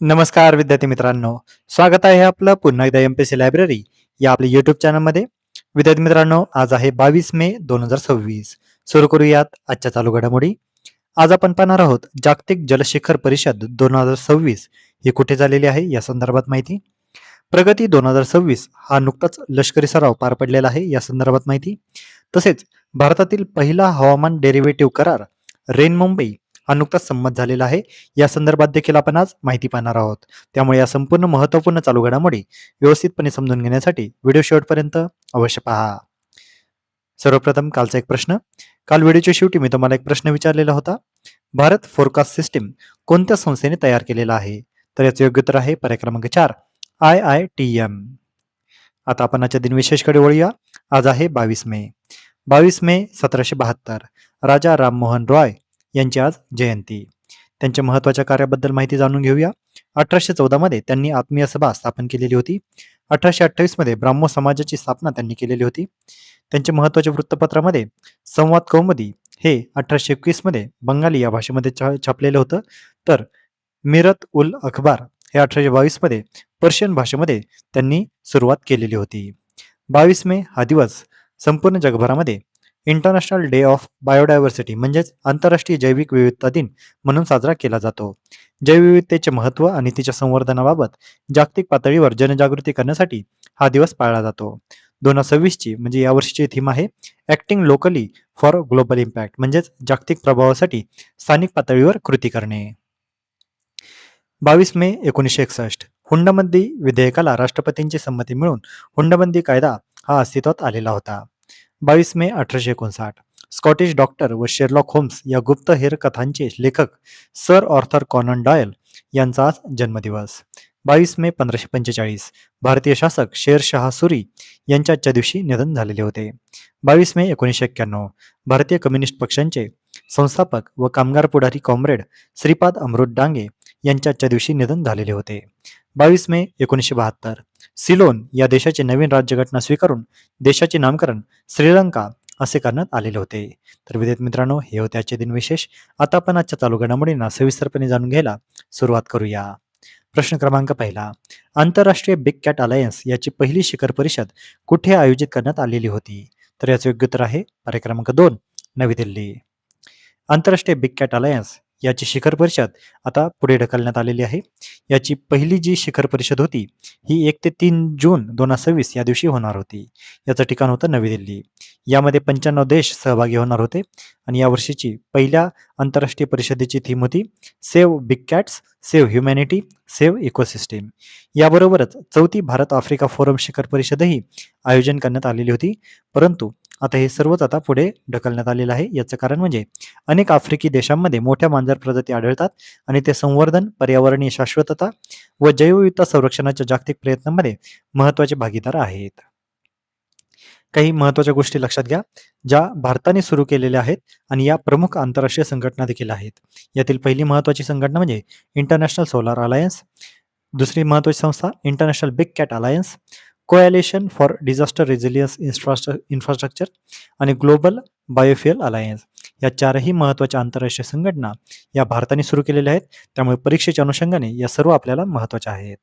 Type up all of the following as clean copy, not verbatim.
नमस्कार विद्यार्थी मित्रांनो, स्वागत आहे आपलं पुन्हा एकदा एमपीएससी लायब्ररी या आपल्या युट्यूब चॅनलमध्ये. विद्यार्थी मित्रांनो, आज आहे 22 मे 2026. सुरू करूयात आजच्या चालू घडामोडी. आज आपण पाहणार आहोत जागतिक जलशिखर परिषद 2026 ही कुठे झालेली आहे या संदर्भात माहिती. प्रगती 2026 हा नुकताच लष्करी सराव पार पडलेला आहे या संदर्भात माहिती. तसेच भारतातील पहिला हवामान डेरिव्हेटिव्ह करार रेन मुंबई हा नुकताच संमत झालेला आहे या संदर्भात देखील आपण आज माहिती पाहणार आहोत. त्यामुळे या संपूर्ण महत्त्वपूर्ण चालू घडामोडी व्यवस्थितपणे समजून घेण्यासाठी व्हिडिओ शेवटपर्यंत अवश्य पहा. सर्वप्रथम कालचा एक प्रश्न. काल व्हिडिओच्या शेवटी मी तुम्हाला एक प्रश्न विचारलेला होता. भारत फोरकास्ट सिस्टीम कोणत्या संस्थेने तयार केलेला आहे? तर याचे योग्य उत्तर आहे पर्याय क्रमांक 4 IITM. आता आपण आजच्या दिनविशेषकडे वळूया. आज आहे 22 मे. 22 मे 1772 राजा राममोहन रॉय यांची आज जयंती. त्यांच्या महत्वाच्या कार्याबद्दल माहिती जाणून घेऊया. 1814 मध्ये त्यांनी आत्मीय सभा स्थापन केलेली होती. 1828 मध्ये ब्राह्मो समाजाची स्थापना त्यांनी केलेली होती. त्यांच्या महत्वाच्या वृत्तपत्रामध्ये संवाद कौमुदी हे 1821 मध्ये बंगाली या भाषेमध्ये छापलेलं होतं. तर मिरत उल अखबार हे 1822 मध्ये पर्शियन भाषेमध्ये त्यांनी सुरुवात केलेली होती. 22 मे हा दिवस संपूर्ण जगभरामध्ये इंटरनॅशनल डे ऑफ बायोडायव्हर्सिटी म्हणजेच आंतरराष्ट्रीय जैविक विविधता दिन म्हणून साजरा केला जातो. जैवविविधतेचे महत्त्व आणि तिच्या संवर्धनाबाबत जागतिक पातळीवर जनजागृती करण्यासाठी हा दिवस पाळला जातो. 2026 ची म्हणजे यावर्षीची थीम आहे acting locally for global impact म्हणजेच जागतिक प्रभावासाठी स्थानिक पातळीवर कृती करणे. 22 मे 1961 हुंडाबंदी विधेयकाला राष्ट्रपतींची संमती मिळून हुंडाबंदी कायदा हा अस्तित्वात आलेला होता. 22 मे 1859 स्कॉटिश डॉक्टर व शेरलॉक होम्स या गुप्तहेर कथांचे लेखक सर ऑर्थर कॉनन डॉयल यांचा आज जन्मदिवस. 22 मे 1545 भारतीय शासक शेरशहा सुरी यांच्या आजच्या दिवशी निधन झालेले होते. 22 मे 1991 भारतीय कम्युनिस्ट पक्षांचे संस्थापक व कामगार पुढारी कॉम्रेड श्रीपाद अमृत डांगे यांच्या आजच्या दिवशी निधन झालेले होते. 22 मे 1972 सिलोन या देशाचे नवीन राज्यघटना स्वीकारून देशाचे नामकरण श्रीलंका असे करण्यात आलेले होते. तर विद्यार्थी मित्रांनो, हे होते आजचे दिनविशेष. आता आपण आजच्या चालू घडामोडींना सविस्तरपणे जाणून घ्यायला सुरुवात करूया. प्रश्न क्रमांक पहिला. आंतरराष्ट्रीय बिग कॅट अलायन्स याची पहिली शिखर परिषद कुठे आयोजित करण्यात आलेली होती? तर याचे योग्य उत्तर आहे पर्याय क्रमांक 2 नवी दिल्ली. आंतरराष्ट्रीय बिग कॅट अलायन्स याची शिखर परिषद आता पुढे ढकलण्यात आलेली आहे. याची पहिली जी शिखर परिषद होती ही 1 ते 3 जून 2026 या दिवशी होणार होती. याचं ठिकाण होतं नवी दिल्ली. यामध्ये 95 देश सहभागी होणार होते आणि यावर्षीची पहिल्या आंतरराष्ट्रीय परिषदेची थीम होती save big cats, save humanity, save ecosystem. याबरोबरच 4थी भारत आफ्रिका फोरम शिखर परिषदही आयोजन करण्यात आलेली होती. परंतु आता हे सर्वच आता पुढे ढकलण्यात आलेलं आहे. याचं कारण म्हणजे अनेक आफ्रिकी देशांमध्ये मोठ्या मांजर प्रजाती आढळतात आणि ते संवर्धन, पर्यावरणीय शाश्वतता व जैवविविधता संरक्षणाच्या जागतिक प्रयत्नांमध्ये महत्त्वाचे भागीदार आहेत. काही महत्त्वाच्या गोष्टी लक्षात घ्या, ज्या भारताने सुरू केलेल्या आहेत आणि या प्रमुख आंतरराष्ट्रीय संघटना देखील आहेत. यातील पहिली महत्त्वाची संघटना म्हणजे इंटरनॅशनल सोलार अलायन्स, दुसरी महत्त्वाची संस्था international big cat alliance, coalition for disaster resilience infrastructure आणि ग्लोबल बायोफ्युएल अलायन्स. या चारही महत्त्वाच्या आंतरराष्ट्रीय संघटना या भारताने सुरू केलेल्या आहेत. त्यामुळे परीक्षेच्या अनुषंगाने या सर्व आपल्याला महत्त्वाच्या आहेत.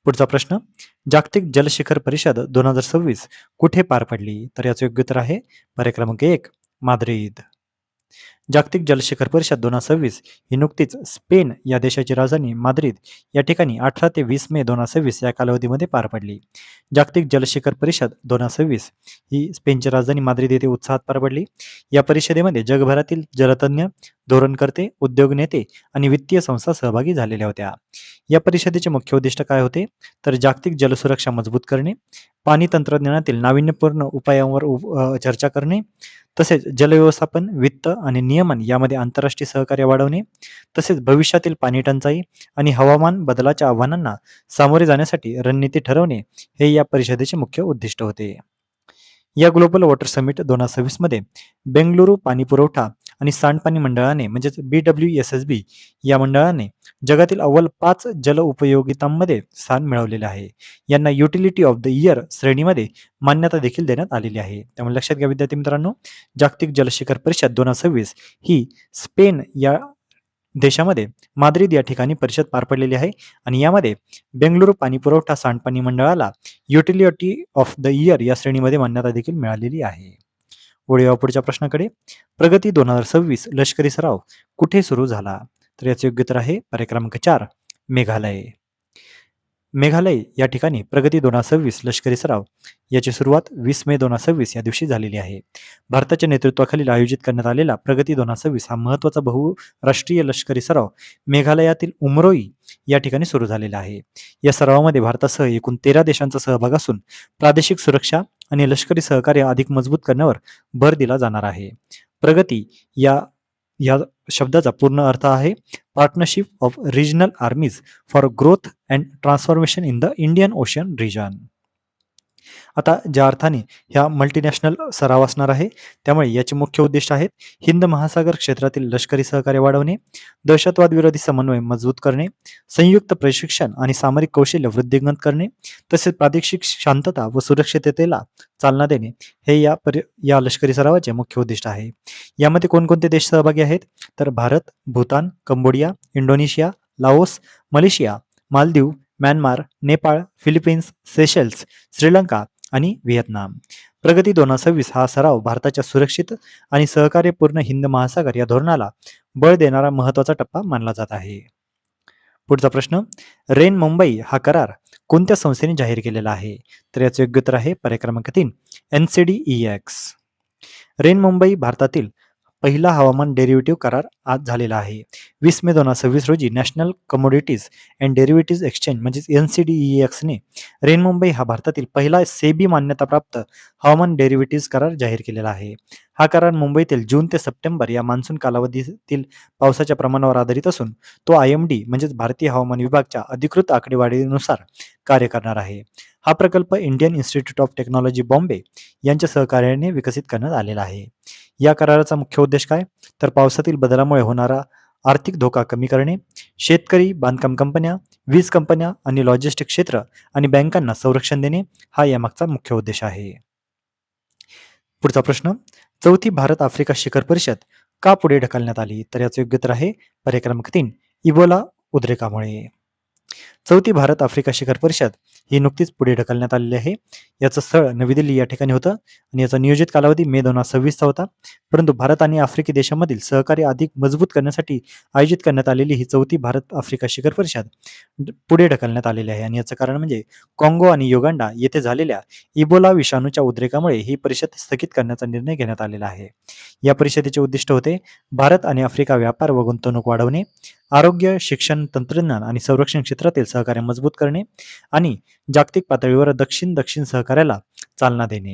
पुढचा प्रश्न. जागतिक जलशिखर परिषद 2026 कुठे पार पडली? तर याचे योग्य उत्तर आहे पर्याय क्रमांक 1 माद्रिद. जागतिक जलशिखर परिषद 2026 ही नुकतीच स्पेन या देशाची राजधानी माद्रिद या ठिकाणी 18 ते 20 मे 2026 या कालावधीमध्ये पार पडली. जागतिक जलशिखर परिषद 2026 ही स्पेनची राजधानी माद्रिद येथे उत्साहात पार पडली. या परिषदेमध्ये जगभरातील जलतज्ञ, धोरणकर्ते, उद्योग नेते आणि वित्तीय संस्था सहभागी झालेल्या होत्या. या परिषदेचे मुख्य उद्दिष्ट काय होते? तर जागतिक जलसुरक्षा मजबूत करणे, पाणी तंत्रज्ञानातील नाविन्यपूर्ण उपायांवर चर्चा करणे, तसेच जलव्यवस्थापन, वित्त आणि नियमन यामध्ये आंतरराष्ट्रीय सहकार्य वाढवणे, तसेच भविष्यातील पाणी टंचाई आणि हवामान बदलाच्या आव्हानांना सामोरे जाण्यासाठी रणनीती ठरवणे हे या परिषदेचे मुख्य उद्दिष्ट होते. या ग्लोबल वॉटर समिट 2026 मध्ये बेंगळुरू पाणी पुरवठा आणि सांडपाणी मंडळाने म्हणजेच BWSSB या मंडळाने जगातील अव्वल 5 जल उपयोगितांमध्ये स्थान मिळवलेले आहे. यांना युटिलिटी ऑफ द इयर श्रेणीमध्ये मान्यता देखील देण्यात आलेली आहे. त्यामुळे लक्षात घ्या विद्यार्थी मित्रांनो, जागतिक जलशिखर परिषद 2026 ही स्पेन या देशामध्ये माद्रिद या ठिकाणी परिषद पार पडलेली आहे आणि यामध्ये बेंगळुरू पाणी पुरवठा सांडपाणी मंडळाला युटिलिटी ऑफ द इयर या श्रेणीमध्ये मान्यता देखील मिळालेली आहे. वळूया पुढच्या प्रश्नाकडे. प्रगती 2026 लष्करी सराव कुठे सुरू झाला? तर याचे योग्य उत्तर आहे पर्याय क्रमांक 4, मेघालय. मेघालय या ठिकाणी प्रगती 2026 लष्करी सराव याची सुरुवात 20 मे 2026 या दिवशी झालेली आहे. भारताच्या नेतृत्वाखाली आयोजित करण्यात आलेला प्रगती 2026 हा महत्त्वाचा बहुराष्ट्रीय लष्करी सराव मेघालयातील उमरोई या ठिकाणी सुरू झालेला आहे. या सरावामध्ये भारतासह एकूण 13 देशांचा सहभाग असून प्रादेशिक सुरक्षा आणि लष्करी सहकार्य अधिक मजबूत करण्यावर भर दिला जाणार आहे. प्रगती या या शब्दाचा पूर्ण अर्थ आहे partnership of regional armies for growth and transformation in the Indian Ocean region. आता ज्या अर्थाने ह्या मल्टीनॅशनल सराव असणार आहे त्यामुळे याचे मुख्य उद्दिष्ट आहेत हिंद महासागर क्षेत्रातील लष्करी सहकार्य वाढवणे, दहशतवाद विरोधी समन्वय मजबूत करणे, संयुक्त प्रशिक्षण आणि सामरिक कौशल्य वृद्धिंगत करणे, तसेच प्रादेशिक शांतता व सुरक्षिततेला चालना देणे हे या लष्करी सरावाचे मुख्य उद्दिष्ट आहे. यामध्ये कोणकोणते देश सहभागी आहेत तर Bharat, Bhutan, Cambodia, Indonesia, Laos, Malaysia, Maldives, Myanmar, Nepal, Philippines, Seychelles, Sri Lanka आणि व्हिएतनाम. प्रगती 2026 हा सराव भारताच्या सुरक्षित आणि सहकार्यपूर्ण हिंद महासागर या धोरणाला बळ देणारा महत्वाचा टप्पा मानला जात आहे. पुढचा प्रश्न. रेन मुंबई हा करार कोणत्या संस्थेने जाहीर केलेला आहे? तर याचे योग्य उत्तर आहे पर्याय क्रमांक 3, NCDEX. रेन मुंबई भारतातील पहिला हवामान डेरिव्हेटिव्ह करार आज झालेला आहे. 20 मे 2026 रोजी national commodities and derivative exchange म्हणजेच NCDEX ने रेन मुंबई हा भारतातील पहिला सेबी मान्यताप्राप्त हवामान डेरिव्हेटिव्ह करार जाहीर केलेला आहे. हा करार मुंबईतील जून ते सप्टेंबर या मान्सून कालावधीतील पावसाच्या प्रमाणावर आधारित असून तो IMD म्हणजेच भारतीय हवामान विभागाच्या अधिकृत आकडेवारीनुसार कार्य करणार आहे. हा प्रकल्प Indian institute of technology Bombay यांच्या सहकार्याने विकसित करण्यात आलेला आहे. या कराराचा मुख्य उद्देश काय तर पावसातील बदलामुळे होणारा आर्थिक धोका कमी करणे, शेतकरी, बांधकाम कंपन्या, वीज कंपन्या आणि लॉजिस्टिक क्षेत्र आणि बँकांना संरक्षण देणे हा यामागचा मुख्य उद्देश आहे. पुढचा प्रश्न. चौथी भारत आफ्रिका शिखर परिषद का पुढे ढकलण्यात आली? तर याचे योग्य उत्तर आहे पर्याय क्रमांक 3, इबोला उद्रेकामुळे. चौथी भारत आफ्रिका शिखर परिषद ही नुकतीच पुढे ढकलण्यात आलेली आहे. याचं स्थळ नवी दिल्ली या ठिकाणी होतं आणि याचा नियोजित कालावधी मे 2026चा होता. परंतु भारत आणि आफ्रिकी देशांमधील सहकार्य अधिक मजबूत करण्यासाठी आयोजित करण्यात आलेली ही चौथी भारत आफ्रिका शिखर परिषद पुढे ढकलण्यात आलेली आहे आणि याचं कारण म्हणजे काँगो आणि युगांडा येथे झालेल्या इबोला विषाणूच्या उद्रेकामुळे ही परिषद स्थगित करण्याचा निर्णय घेण्यात आलेला आहे. या परिषदेचे उद्दिष्ट होते भारत आणि आफ्रिका व्यापार व गुंतवणूक वाढवणे, आरोग्य, शिक्षण, तंत्रज्ञान आणि संरक्षण क्षेत्रातील सहकार्य मजबूत करणे आणि जागतिक पातळीवर दक्षिण सहकार्याला चालना देणे.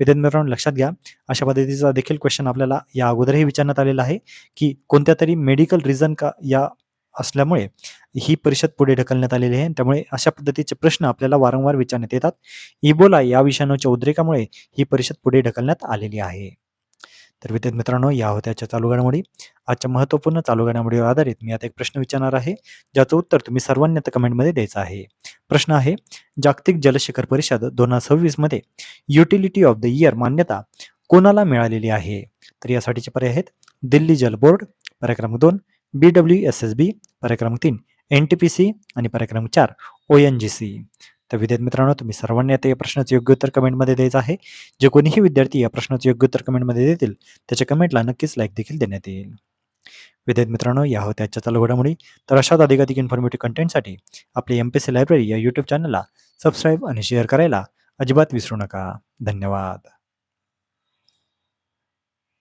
विद्यार्थी मित्रांनो लक्षात घ्या, अशा पद्धतीचा देखील क्वेश्चन आपल्याला या अगोदरही विचारण्यात आलेला आहे की कोणत्या तरी मेडिकल रिझन का या असल्यामुळे ही परिषद पुढे ढकलण्यात आलेली आहे. त्यामुळे अशा पद्धतीचे प्रश्न आपल्याला वारंवार विचारण्यात येतात. इबोला या विषाणूच्या उद्रेकामुळे ही परिषद पुढे ढकलण्यात आलेली आहे. तर विद्यार्थी मित्रांनो या होत्या आजच्या चालू घडामोडी. आजच्या महत्त्वपूर्ण चालू घडामोडीवर आधारित मी आता एक प्रश्न विचारणार आहे ज्याचं उत्तर तुम्ही सर्वांनी आता कमेंटमध्ये द्यायचं आहे. प्रश्न आहे जागतिक जलशिखर परिषद 2026 मध्ये युटिलिटी ऑफ द इयर मान्यता कोणाला मिळालेली आहे? तर यासाठीचे पर्याय आहेत दिल्ली जल बोर्ड, पर्याय क्रमांक 2 BWSSB, पर्याय क्रमांक 3 NTPC आणि पर्याय क्रमांक 4 ONGC. तर विद्यार्थी मित्रांनो तुम्ही सर्वांनी आता या प्रश्नाचं योग्य उत्तर कमेंटमध्ये द्यायचं आहे. जे कोणीही विद्यार्थी या प्रश्नाचं योग्य उत्तर कमेंटमध्ये देतील त्याच्या कमेंटला नक्कीच लाईक देखील देण्यात येईल. विद्यार्थी मित्रांनो या होत्या आजच्या चालू घडामोडी. तर अशाच अधिकाधिक इन्फॉर्मेटिव्ह कंटेंटसाठी आपली MPSC लायब्ररी या यूट्यूब चॅनलला सबस्क्राईब आणि शेअर करायला अजिबात विसरू नका. धन्यवाद.